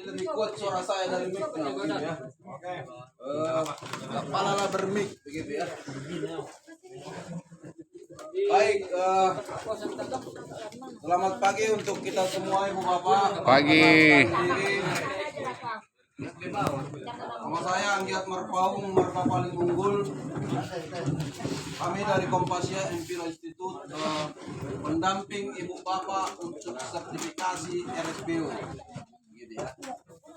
lebih kuat suara saya dari mic-nya begitu ya. Kepala lah bermic begitu ya. Baik, selamat pagi untuk kita semua ibu bapak. Pagi. Nama saya Anggiat Marpaung, Marpa paling unggul. Kami dari Kompasia Imperial Institute, mendamping ibu bapak untuk sertifikasi RSPO. Gitu ya.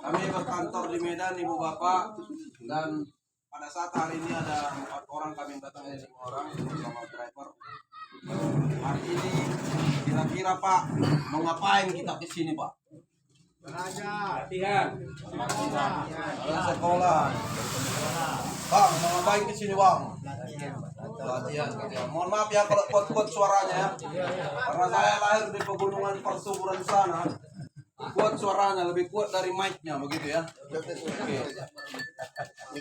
Kami berkantor di Medan ibu bapak, dan pada saat hari ini ada 4 orang, kami datangnya 5 orang bersama driver. Hari ini kira-kira Pak mau ngapain kita ke sini Pak? Latihan. Sekolah. Bang, mau ngapain ke sini Bang? Latihan. Mohon maaf ya kalau kuat-kuat suaranya ya. Karena saya lahir di pegunungan persuburan sana. Kuat suaranya, lebih kuat dari mic-nya begitu ya. Oke.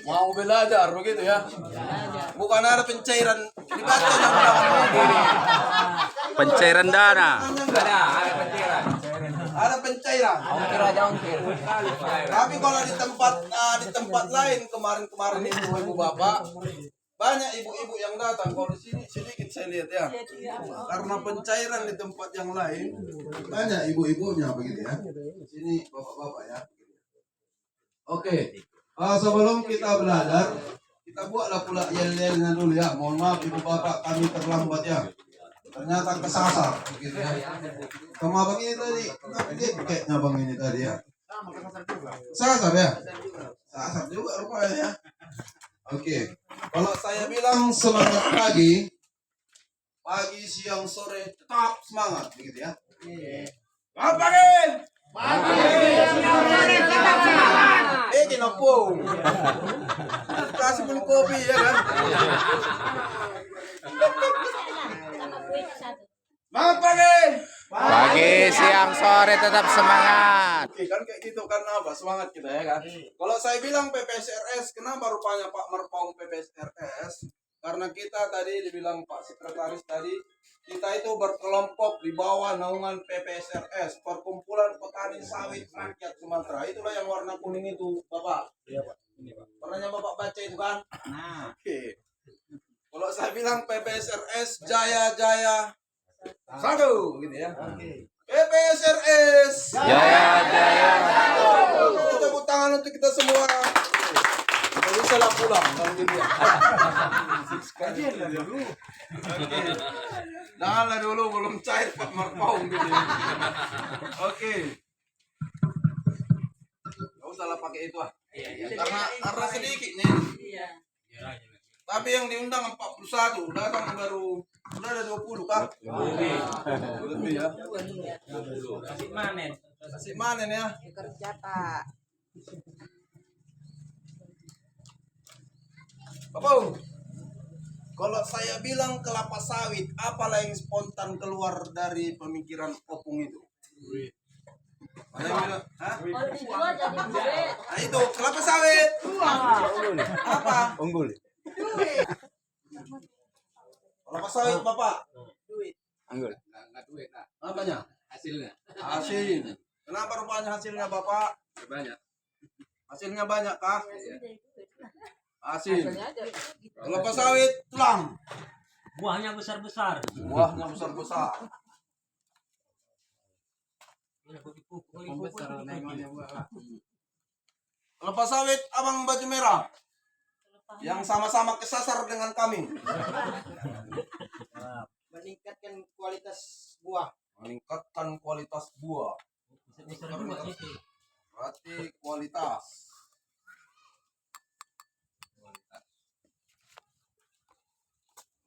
Mau belajar begitu ya. Bukan ada pencairan dibaca yang Pencairan dana. Ada pencairan. ada pencairan. Tapi kalau di tempat lain kemarin itu ibu bapak banyak ibu-ibu yang datang. Kalau di sini sedikit saya lihat ya. Karena pencairan di tempat yang lain banyak ibu-ibunya begitu ya. Di sini bapak-bapak ya. Oke. Sebelum kita belajar, kita buatlah pula yel-yelnya dulu ya. Mohon maaf ibu bapak, kami terlambat ya. Ternyata kesasar begitu ya. Sama bang ini tadi, kayaknya bang ini tadi ya. Sasar ya? Sasar juga rupanya ya. Oke. Kalau saya bilang semangat pagi, siang, sore tetap semangat begitu ya. Selamat pagi. Kinopong. Kasih minum kopi ya kan. Selamat pagi. Pagi, siang, sore tetap semangat. Oke, kan kayak gitu karena apa? Semangat kita ya kan. Kalau saya bilang PPSRS, kenapa rupanya Pak Marpaung PPSRS? Karena kita tadi dibilang Pak Sekretaris tadi, kita itu berkelompok di bawah naungan PPSRS, Perkumpulan Petani Sawit Rakyat Sumatera. Itulah yang warna kuning itu, Bapak. Iya, Pak. Ini, Pak. Pernahnya Bapak baca itu kan? Nah, oke. Kalau saya bilang PPSRS Jaya satu gitu ya. PPSRS Jaya. tepuk tangan untuk kita semua. Jadi salah pulang kalau gitu ya. Janganlah dulu belum cair Pak Marpaung gitu ya. Oke. Gak usah lah pakai itu ah. Karena sedikit nih. Tapi yang diundang 41, datang baru sudah ada 20 kan? Lebih ya. Kasih manen ya. Kerja Pak. Bapak, kalau saya bilang kelapa sawit, apalah yang spontan keluar dari pemikiran opung itu? Ada yang bilang, hah? Nah itu kelapa sawit. Apa? Unggul. Kelapa sawit Bapak. Duit. Unggul. Apanya? Hasilnya. Hasil. Kenapa rupanya hasilnya Bapak? Banyak. Hasilnya banyak kah? Hasil. Kelapa sawit tulang. Buahnya besar-besar. Buahnya besar-besar. Kelapa sawit abang baju merah. Yang sama-sama kesasar dengan kami. Meningkatkan kualitas buah. Meningkatkan kualitas buah. Berarti kualitas.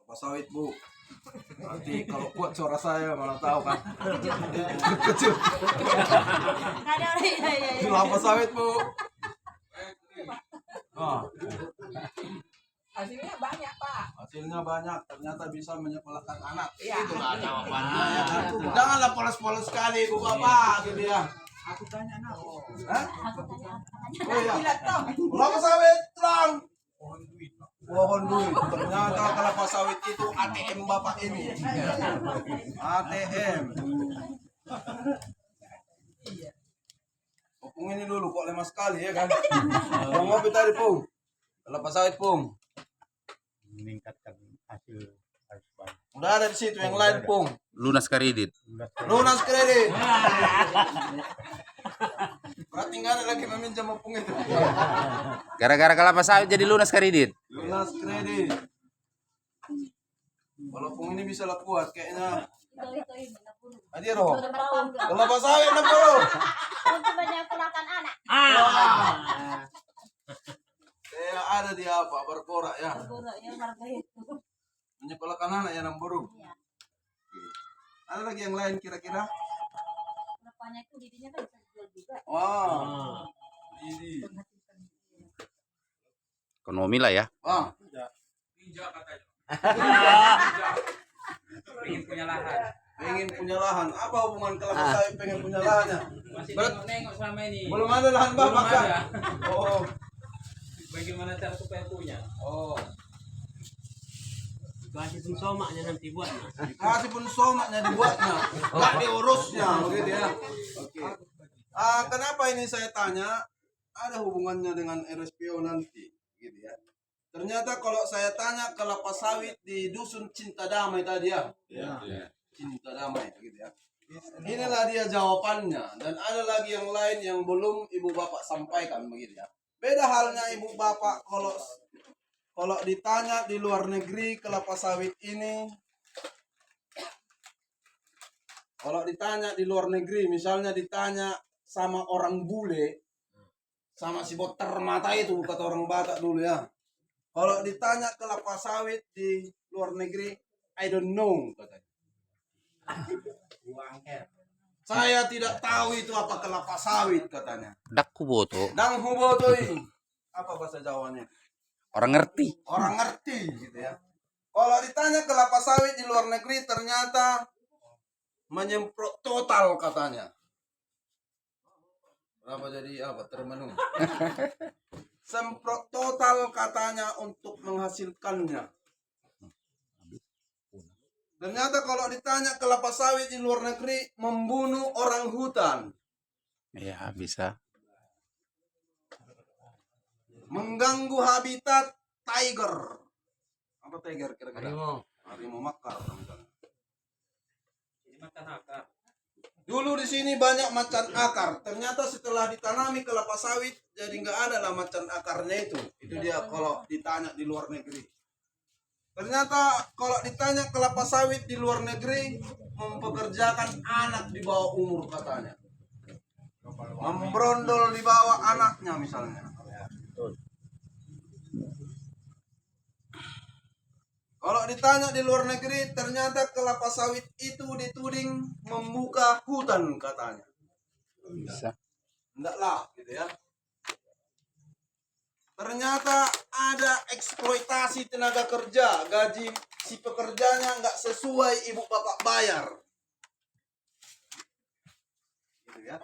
Kelapa sawit Bu. Nanti kalau kuat suara saya malah tahu kan. Kecil. Kelapa sawit Bu. Hasilnya banyak Pak. Hasilnya banyak, ternyata bisa menyekolahkan anak. Iya. Itulah jawabannya ya kan. Janganlah polos-polos sekali Bu Bapak gitu ya. Aku tanya nak. Hah? Oh iya. Gila toh. Kelapa sawit tulang. Pohon duit. Ternyata kelapa sawit itu ATM Bapak ini. ATM. Pung ini dulu kok lemah sekali ya kan. Bang ngopi tadi Pung. Kelapa sawit Pung. Meningkatkan hasil harus banyak. Udah ada di situ yang lain Pung. Lunas kredit. Lunas kredit. Berarti nggak ada lagi meminjam sama Pung itu. Gara-gara kelapa sawit jadi lunas kredit. Lunas kredit. Kalau Pung ini bisa lah kuat kayaknya. Aja roh. Kelapa sawit na bro. Untuk menyekolahkan anak. Kayak ada di apa berkorak ya. Guru yang harga itu. Menyekolahkan anak ya namburu. Ada lagi yang lain kira-kira? Berapanya itu didinya kan bisa dijual juga. Wah. Ini. Ekonomi lah ya. Bang. Pinjak katanya. Ingin punya lahan. Pengen punya lahan. Apa hubungan kelapa sawit pengen punya lahannya? Masih nengok selama ini. Belum ada lahan Belum bapak kan? ada. Oh. Bagaimana cara supaya punya? Oh. Kasih pun somaknya nanti buat. Kasih pun somaknya dibuatnya, nggak diurusnya, begitu ya. Oke. Kenapa ini saya tanya? Ada hubungannya dengan RSPO nanti, gitu ya. Ternyata kalau saya tanya kelapa sawit di dusun Cinta Damai tadi ya. Cinta Damai, gitu ya. Inilah dia jawabannya. Dan ada lagi yang lain yang belum ibu bapak sampaikan, begitu ya. Beda halnya ibu bapak kalau ditanya di luar negeri kelapa sawit ini, kalau ditanya di luar negeri, misalnya ditanya sama orang bule, sama si boter mata itu kata orang Batak dulu ya. Kalau ditanya kelapa sawit di luar negeri, I don't know katanya. Saya tidak tahu itu apa kelapa sawit katanya. Dak kuboto. Dang hubotoi. Apa bahasa Jawanya? Orang ngerti. Orang ngerti gitu ya. Kalau ditanya kelapa sawit di luar negeri ternyata menyemprot total katanya. Kenapa jadi apa termenung? Semprot total katanya untuk menghasilkannya. Ternyata kalau ditanya kelapa sawit di luar negeri membunuh orang hutan. Ya, bisa. Mengganggu habitat tiger. Apa tiger kira-kira? Harimau makar. Ini makan akar. Dulu di sini banyak macan akar. Ternyata setelah ditanami kelapa sawit, jadi nggak ada lah macan akarnya itu. Itu dia kalau ditanya di luar negeri. Ternyata kalau ditanya kelapa sawit di luar negeri, mempekerjakan anak di bawah umur katanya. Membrondol di bawah anaknya misalnya. Kalau ditanya di luar negeri, ternyata kelapa sawit itu dituding membuka hutan katanya. Bisa. Enggak lah, gitu ya. Ternyata ada eksploitasi tenaga kerja, gaji si pekerjanya nggak sesuai ibu bapak bayar. Gitu ya.